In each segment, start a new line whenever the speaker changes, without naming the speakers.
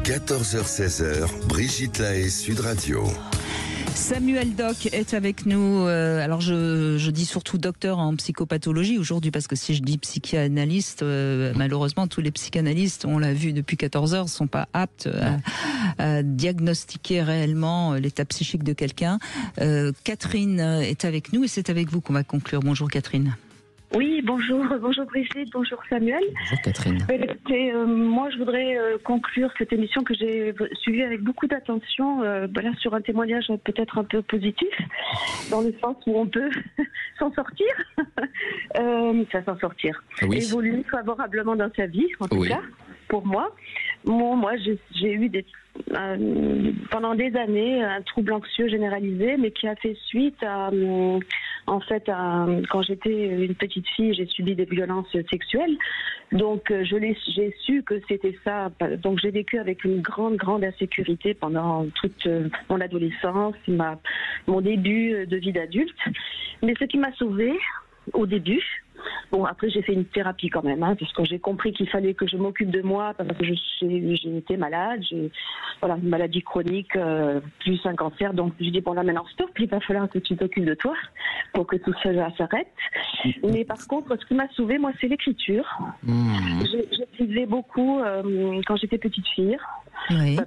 14h-16h, Brigitte Lahaie, Sud Radio.
Samuel Doc est avec nous. Alors je dis surtout docteur en psychopathologie aujourd'hui, parce que si je dis psychanalyste, malheureusement tous les psychanalystes, on l'a vu depuis 14 heures, sont pas aptes à diagnostiquer réellement l'état psychique de quelqu'un. Catherine est avec nous et c'est avec vous qu'on va conclure. Bonjour Catherine.
Oui, bonjour Brigitte, bonjour Samuel.
Bonjour Catherine.
Moi, je voudrais conclure cette émission que j'ai suivie avec beaucoup d'attention, sur un témoignage peut-être un peu positif, dans le sens où on peut s'en sortir,
Oui.
Évoluer favorablement dans sa vie, en tout cas, pour moi. Moi, j'ai eu pendant des années un trouble anxieux généralisé, mais qui a fait suite à quand j'étais une petite fille, j'ai subi des violences sexuelles. Donc, j'ai su que c'était ça. Donc, j'ai vécu avec une grande insécurité pendant toute mon adolescence, mon début de vie d'adulte. Mais ce qui m'a sauvée au début, bon, après j'ai fait une thérapie quand même, parce que j'ai compris qu'il fallait que je m'occupe de moi, parce que j'ai été malade, j'ai une maladie chronique, plus un cancer, donc je dis bon là maintenant stop, il va falloir que tu t'occupes de toi pour que tout cela s'arrête. Mais par contre, ce qui m'a sauvée, moi, c'est l'écriture. J'écrivais beaucoup quand j'étais petite fille.
Oui.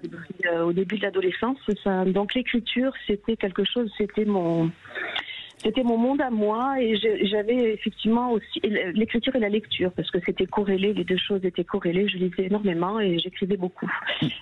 Au début de l'adolescence, c'est ça. Donc l'écriture, c'était quelque chose, c'était mon monde à moi, et j'avais effectivement aussi l'écriture et la lecture, parce que c'était corrélé, les deux choses étaient corrélées. Je lisais énormément et j'écrivais beaucoup.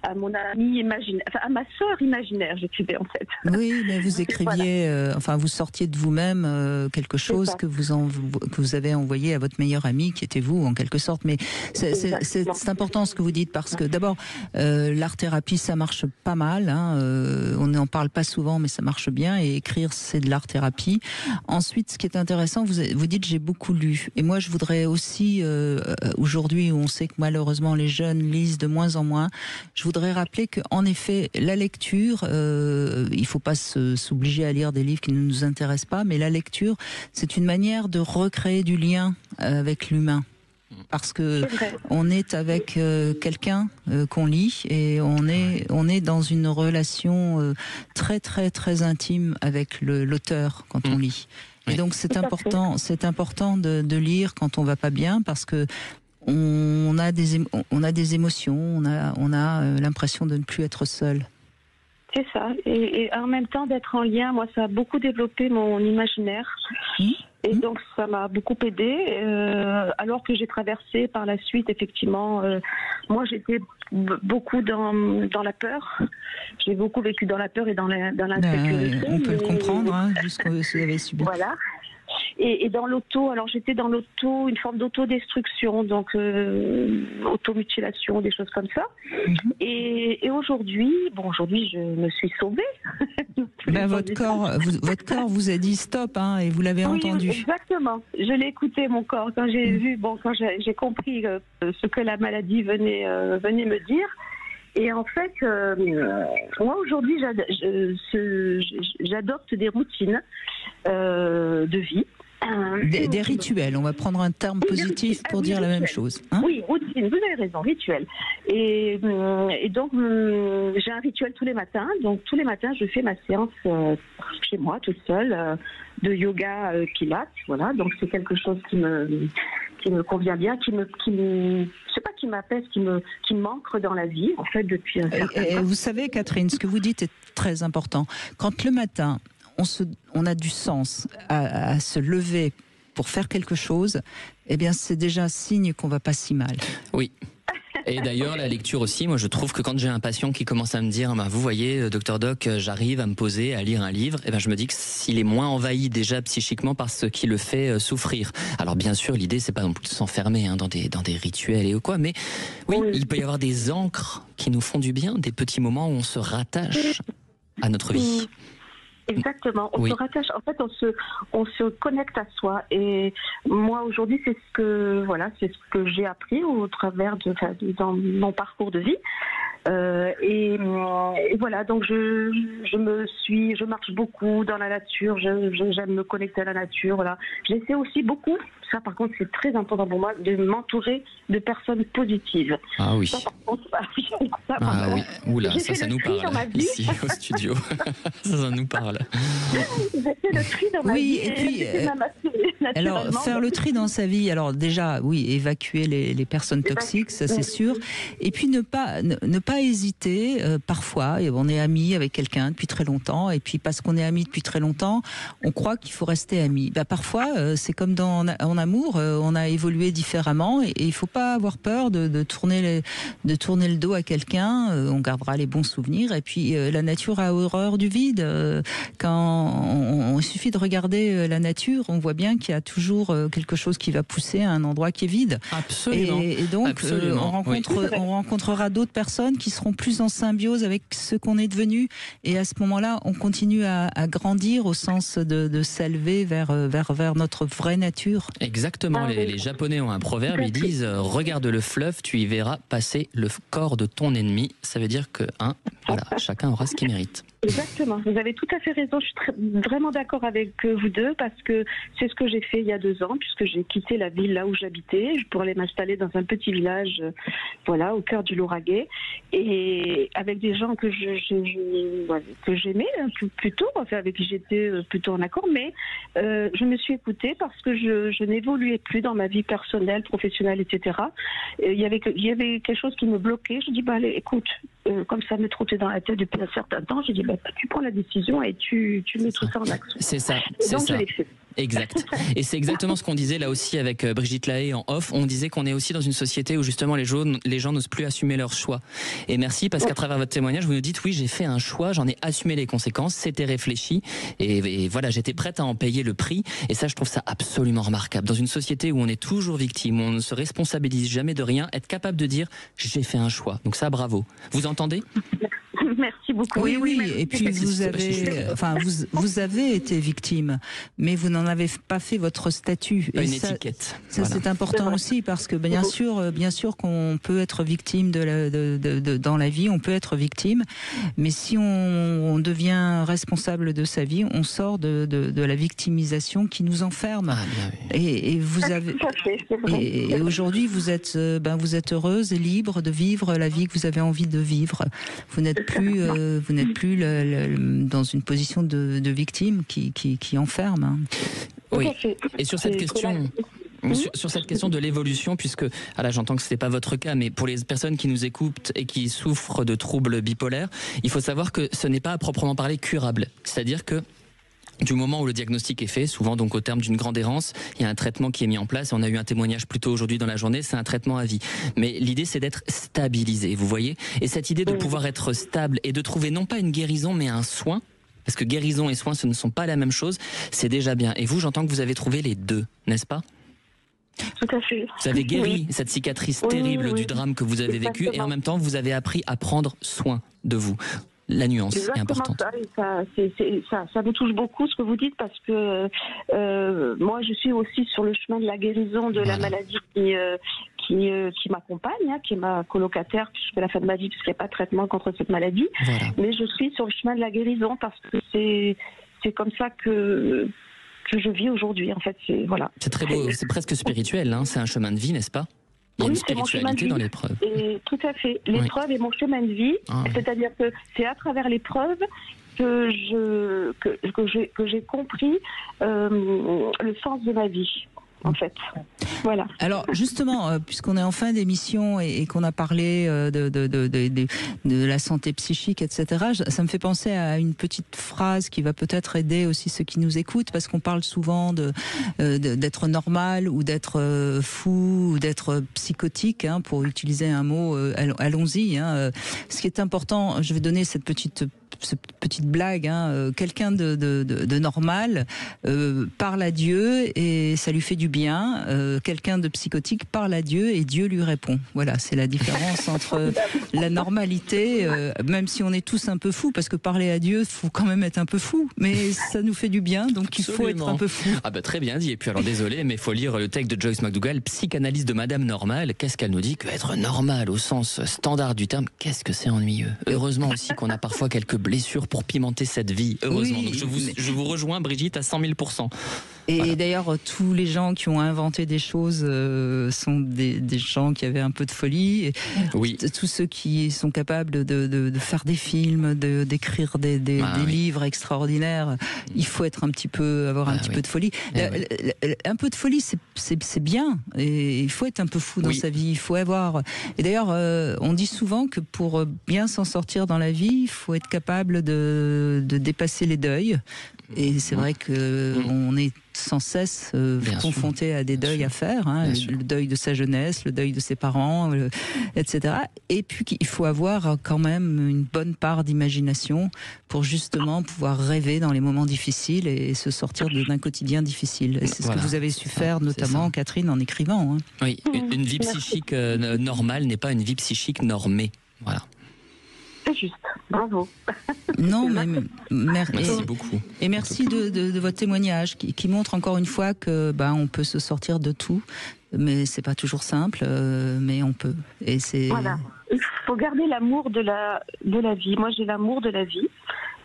À mon ami imaginaire, à ma sœur imaginaire, j'écrivais en fait.
Oui, mais vous écriviez, vous sortiez de vous-même quelque chose que vous avez envoyé à votre meilleur ami, qui était vous en quelque sorte. Mais c'est important ce que vous dites, parce que d'abord, l'art-thérapie, ça marche pas mal. On n'en parle pas souvent, mais ça marche bien. Et écrire, c'est de l'art-thérapie. Ensuite, ce qui est intéressant, vous dites j'ai beaucoup lu. Et moi, je voudrais aussi, aujourd'hui, où on sait que malheureusement les jeunes lisent de moins en moins, je voudrais rappeler qu'en effet, la lecture, il ne faut pas s'obliger à lire des livres qui ne nous intéressent pas, mais la lecture, c'est une manière de recréer du lien avec l'humain. Parce que on est avec quelqu'un qu'on lit, et on est dans une relation très très très intime avec l'auteur quand on lit. Et donc c'est important de lire quand on va pas bien, parce que on a des émotions, on a l'impression de ne plus être seul.
C'est ça. Et en même temps d'être en lien, moi ça a beaucoup développé mon imaginaire. Et donc ça m'a beaucoup aidée, alors que j'ai traversé par la suite, effectivement, moi j'étais beaucoup dans la peur. J'ai beaucoup vécu dans la peur et dans l'insécurité.
On peut le comprendre, vu ce que vous avez subi.
Voilà. Et dans l'auto, alors j'étais dans l'auto, une forme d'autodestruction, donc automutilation, des choses comme ça. Et aujourd'hui, je me suis sauvée.
Votre corps vous a dit stop, et vous l'avez entendu.
Exactement. Je l'ai écouté, mon corps, quand j'ai j'ai compris ce que la maladie venait me dire. Et en fait, moi aujourd'hui, j'adopte des routines de vie.
Des rituels, on va prendre un terme positif pour dire la même chose.
Oui, routine, vous avez raison, rituel. Et donc, j'ai un rituel tous les matins. Donc, tous les matins, je fais ma séance chez moi, toute seule, de yoga pilates. Voilà, donc c'est quelque chose qui me convient bien, qui m'apaise, qui me manque dans la vie, en fait, depuis un certain temps.
Et vous savez, Catherine, ce que vous dites est très important. Quand le matin, on a du sens à se lever pour faire quelque chose, eh bien c'est déjà un signe qu'on va pas si mal.
Oui. Et d'ailleurs, la lecture aussi, moi je trouve que quand j'ai un patient qui commence à me dire vous voyez, docteur Doc, j'arrive à me poser, à lire un livre, je me dis que s'il est moins envahi déjà psychiquement par ce qui le fait souffrir. Alors bien sûr, l'idée c'est pas non plus de s'enfermer dans des rituels et quoi, mais oui, il peut y avoir des ancres qui nous font du bien, des petits moments où on se rattache à notre vie.
Exactement, on se rattache, en fait on se connecte à soi, et moi aujourd'hui c'est ce que j'ai appris au travers dans mon parcours de vie, et voilà, donc je marche beaucoup dans la nature, j'aime me connecter à la nature, voilà. J'essaie aussi beaucoup, ça par contre c'est très important pour moi, de m'entourer de personnes positives.
Ah oui.
Ça, par contre,
oui. Oula, ça nous parle ici au studio. ça nous parle.
J'ai fait le tri dans ma vie.
Et puis, alors faire le tri dans sa vie, alors déjà, oui, évacuer les personnes toxiques, ça c'est sûr. Et puis ne pas hésiter, parfois, et on est amis avec quelqu'un depuis très longtemps, et puis parce qu'on est amis depuis très longtemps, on croit qu'il faut rester amis. Parfois, c'est comme en amour, on a évolué différemment, et il ne faut pas avoir peur de tourner le dos à quelqu'un, on gardera les bons souvenirs, et puis la nature a horreur du vide. Quand il suffit de regarder la nature, on voit bien qu'il y a toujours quelque chose qui va pousser à un endroit qui est vide.
Absolument.
Et donc, on rencontrera d'autres personnes qui seront plus en symbiose avec ce qu'on est devenu. Et à ce moment-là, on continue à grandir au sens de s'élever vers notre vraie nature.
Exactement. Les Japonais ont un proverbe, ils disent « Regarde le fleuve, tu y verras passer le corps de ton ennemi ». Ça veut dire que, voilà, chacun aura ce qu'il mérite.
Exactement, vous avez tout à fait raison, je suis vraiment d'accord avec vous deux parce que c'est ce que j'ai fait il y a 2 ans puisque j'ai quitté la ville là où j'habitais pour aller m'installer dans un petit village voilà, au cœur du Lauragais et avec des gens que j'aimais plutôt, enfin, avec qui j'étais plutôt en accord, mais je me suis écoutée parce que je n'évoluais plus dans ma vie personnelle, professionnelle, etc. Il y avait quelque chose qui me bloquait, je dis allez, écoute, comme ça me trottait dans la tête depuis un certain temps, j'ai dit tu prends la décision et tu mets tout ça en action.
C'est ça,
c'est ça. Je l'ai fait.
Exact. Et c'est exactement ce qu'on disait là aussi avec Brigitte Lahaye en off. On disait qu'on est aussi dans une société où justement les gens n'osent plus assumer leurs choix. Et merci parce qu'à travers votre témoignage, vous nous dites oui, j'ai fait un choix, j'en ai assumé les conséquences, c'était réfléchi et voilà, j'étais prête à en payer le prix. Et ça, je trouve ça absolument remarquable. Dans une société où on est toujours victime, où on ne se responsabilise jamais de rien, être capable de dire j'ai fait un choix. Donc ça, bravo. Vous entendez ?
Merci beaucoup.
Oui. Et puis vous avez été victime, mais vous n'en avez pas fait votre statut.
Une étiquette.
Ça voilà. C'est important aussi parce que bien sûr qu'on peut être victime dans la vie, on peut être victime, mais si on devient responsable de sa vie, on sort de la victimisation qui nous enferme.
Ah, bien, oui.
Et vous avez et aujourd'hui vous êtes heureuse et libre de vivre la vie que vous avez envie de vivre. Vous n'êtes plus dans une position de victime qui enferme. Hein.
Oui. Et sur cette question. Sur cette question de l'évolution, puisque j'entends que ce n'est pas votre cas, mais pour les personnes qui nous écoutent et qui souffrent de troubles bipolaires, il faut savoir que ce n'est pas à proprement parler curable. C'est-à-dire que du moment où le diagnostic est fait, souvent donc au terme d'une grande errance, il y a un traitement qui est mis en place. On a eu un témoignage plus tôt aujourd'hui dans la journée, c'est un traitement à vie. Mais l'idée, c'est d'être stabilisé, vous voyez. Et cette idée de pouvoir être stable et de trouver non pas une guérison, mais un soin, parce que guérison et soin, ce ne sont pas la même chose, c'est déjà bien. Et vous, j'entends que vous avez trouvé les deux, n'est-ce pas ?
Tout à fait.
Vous avez guéri cette cicatrice terrible du drame que vous avez vécu et en même temps, vous avez appris à prendre soin de vous. La nuance est importante.
Ça me touche beaucoup ce que vous dites parce que moi je suis aussi sur le chemin de la guérison de la maladie qui m'accompagne, qui est ma colocataire jusqu'à la fin de ma vie puisqu'il n'y a pas de traitement contre cette maladie. Voilà. Mais je suis sur le chemin de la guérison parce que c'est comme ça que je vis aujourd'hui en fait.
C'est très beau, c'est presque spirituel, hein. C'est un chemin de vie, n'est-ce pas ? Il y a une spiritualité dans l'épreuve.
Tout à fait. L'épreuve est mon chemin de vie. C'est-à-dire que c'est à travers l'épreuve que j'ai compris le sens de ma vie. En fait. Voilà.
Alors justement, puisqu'on est en fin d'émission et qu'on a parlé de la santé psychique, etc., ça me fait penser à une petite phrase qui va peut-être aider aussi ceux qui nous écoutent, parce qu'on parle souvent d'être normal ou d'être fou ou d'être psychotique, pour utiliser un mot, allons-y. Ce qui est important, je vais donner cette petite cette petite blague, hein, quelqu'un de normal parle à Dieu et ça lui fait du bien. Quelqu'un de psychotique parle à Dieu et Dieu lui répond. Voilà, c'est la différence entre la normalité, même si on est tous un peu fous, parce que parler à Dieu, il faut quand même être un peu fou, mais ça nous fait du bien, donc il faut être un peu fou.
Ah bah très bien dit, et puis alors désolé, mais il faut lire le texte de Joyce McDougall, Psychanalyse de Madame Normale. Qu'est-ce qu'elle nous dit? Que être normal au sens standard du terme, qu'est-ce que c'est ennuyeux. Heureusement aussi qu'on a parfois quelques blessures pour pimenter cette vie, heureusement.
Oui,
donc je vous rejoins Brigitte à 100 000%.
Et
voilà.
d'ailleurs, tous les gens qui ont inventé des choses sont des gens qui avaient un peu de folie. Et
oui.
Tous ceux qui sont capables de faire des films, d'écrire des livres extraordinaires, il faut être avoir un petit peu de folie. Un peu de folie, c'est bien. Et il faut être un peu fou dans sa vie. Il faut avoir. Et d'ailleurs, on dit souvent que pour bien s'en sortir dans la vie, il faut être capable de dépasser les deuils. Et c'est vrai que on est sans cesse confronté à des deuils à faire, hein, le deuil de sa jeunesse, le deuil de ses parents, etc. Et puis il faut avoir quand même une bonne part d'imagination pour justement pouvoir rêver dans les moments difficiles et se sortir d'un quotidien difficile. Et c'est ce que vous avez su faire, notamment Catherine, en écrivant. Hein.
Oui, une vie psychique normale n'est pas une vie psychique normée. Voilà.
C'est juste, bravo.
Non, mais
merci beaucoup.
Et merci de votre témoignage qui montre encore une fois que on peut se sortir de tout, mais c'est pas toujours simple, mais on peut. Et c'est
voilà. Il faut garder l'amour de la vie. Moi, j'ai l'amour de la vie.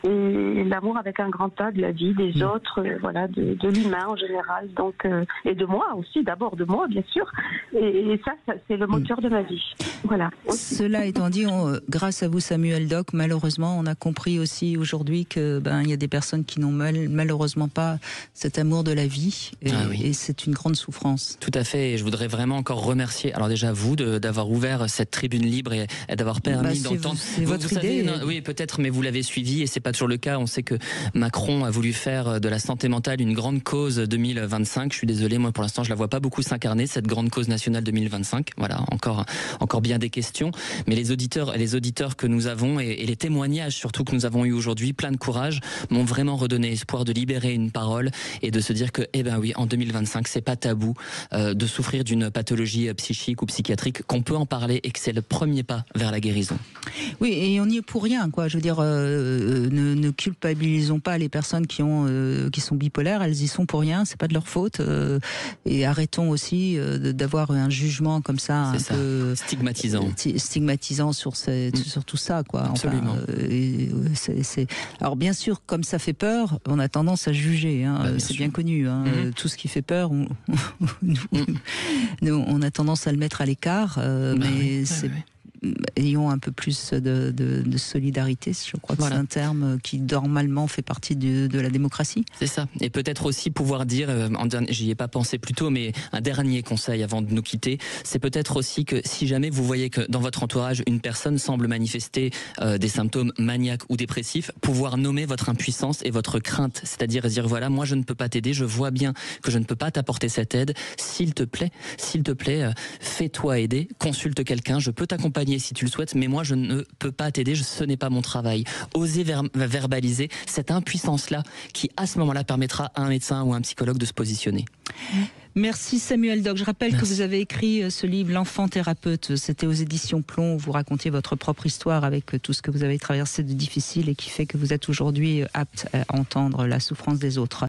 Et l'amour avec un grand A de la vie, des autres, voilà, de l'humain en général, donc et de moi aussi, d'abord de moi bien sûr, et ça c'est le moteur de ma vie. Voilà.
Cela étant dit, grâce à vous Samuel Doc, malheureusement, on a compris aussi aujourd'hui que il y a des personnes qui n'ont malheureusement pas cet amour de la vie, et c'est une grande souffrance.
Tout à fait. Et je voudrais vraiment encore remercier, alors déjà vous d'avoir ouvert cette tribune libre et d'avoir permis d'entendre.
C'est votre idée.
Oui, peut-être, mais vous l'avez suivi et c'est pas toujours le cas. On sait que Macron a voulu faire de la santé mentale une grande cause 2025. Je suis désolé, moi pour l'instant je la vois pas beaucoup s'incarner, cette grande cause nationale 2025. Voilà, encore bien des questions. Mais les auditeurs que nous avons et les témoignages surtout que nous avons eu aujourd'hui, plein de courage, m'ont vraiment redonné espoir de libérer une parole et de se dire que, en 2025, c'est pas tabou de souffrir d'une pathologie psychique ou psychiatrique, qu'on peut en parler et que c'est le premier pas vers la guérison.
Oui, et on n'y est pour rien, quoi. Je veux dire, ne culpabilisons pas les personnes qui sont bipolaires, elles y sont pour rien, c'est pas de leur faute. Et arrêtons aussi d'avoir un jugement comme ça, un peu stigmatisant sur tout ça, quoi.
Absolument.
Alors bien sûr, comme ça fait peur, on a tendance à juger. Hein, c'est bien connu. Hein, tout ce qui fait peur, on a tendance à le mettre à l'écart. Ayons un peu plus de solidarité, je crois que c'est un terme qui normalement fait partie de la démocratie.
C'est ça, et peut-être aussi pouvoir dire, j'y ai pas pensé plus tôt, mais un dernier conseil avant de nous quitter, c'est peut-être aussi que si jamais vous voyez que dans votre entourage, une personne semble manifester des symptômes maniaques ou dépressifs, pouvoir nommer votre impuissance et votre crainte, c'est-à-dire dire voilà, moi je ne peux pas t'aider, je vois bien que je ne peux pas t'apporter cette aide, s'il te plaît, fais-toi aider, consulte quelqu'un, je peux t'accompagner si tu le souhaites, mais moi je ne peux pas t'aider, ce n'est pas mon travail. Osez verbaliser cette impuissance-là qui à ce moment-là permettra à un médecin ou à un psychologue de se positionner.
Merci Samuel Doc. Je rappelle que vous avez écrit ce livre L'enfant thérapeute. C'était aux éditions Plomb. Vous racontez votre propre histoire avec tout ce que vous avez traversé de difficile et qui fait que vous êtes aujourd'hui apte à entendre la souffrance des autres.